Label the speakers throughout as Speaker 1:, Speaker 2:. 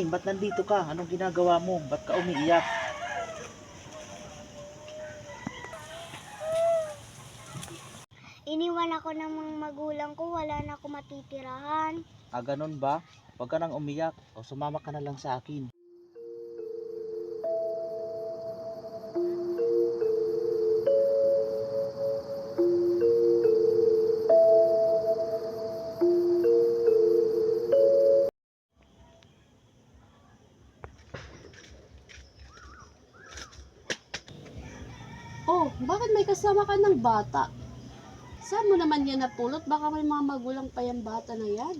Speaker 1: morning. Ba't nandito ka? Anong ginagawa mo? Ba't ka umiiyak?
Speaker 2: Iniwan ako ng mga magulang ko, wala na ako matitirahan.
Speaker 1: Ganun ba? Huwag ka nang umiyak. O sumama ka na lang sa akin.
Speaker 3: Oh, bakit may kasama ka ng bata? Saan mo naman yan napulot? Baka may mga magulang pa yung bata na yan.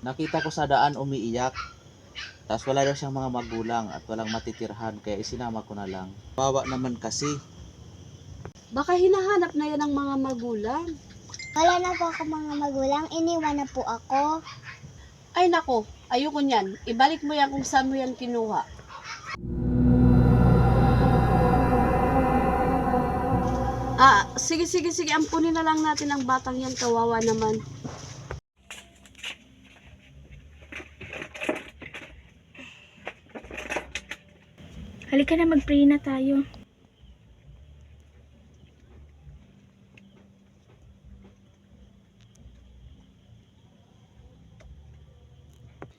Speaker 1: Nakita ko sa daan umiiyak. Tapos wala daw siyang mga magulang at walang matitirhan. Kaya isinama ko na lang. Bawa naman kasi.
Speaker 3: Baka hinahanap na yan ng mga magulang.
Speaker 2: Wala na po ako mga magulang, iniwan na po ako.
Speaker 3: Ay nako, ayoko niyan. Ibalik mo yan kung saan mo yan kinuha. Sige, ampunin na lang natin ang batang yan, kawawa naman.
Speaker 4: Halika na, mag-pray na tayo.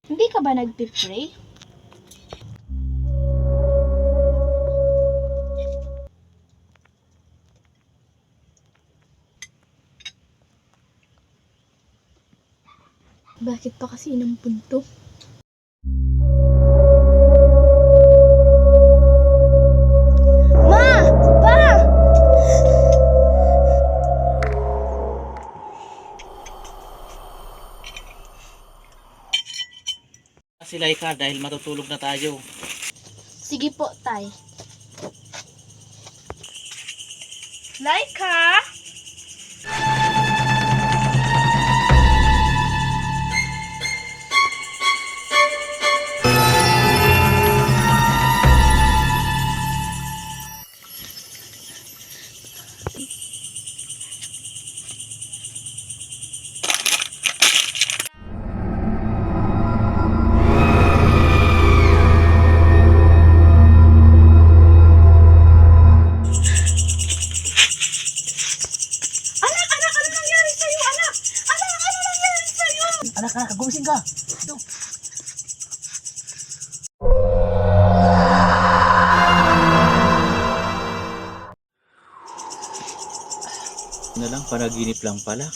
Speaker 4: Hindi ka ba nag-pray? Bakit pa kasi inampun to?
Speaker 2: Ma! Pa!
Speaker 1: Si Laika dahil matutulog na tayo.
Speaker 4: Sige po, tay.
Speaker 3: Laika!
Speaker 1: Anak, gumising ka. Ito. Na lang, panaginip lang pala.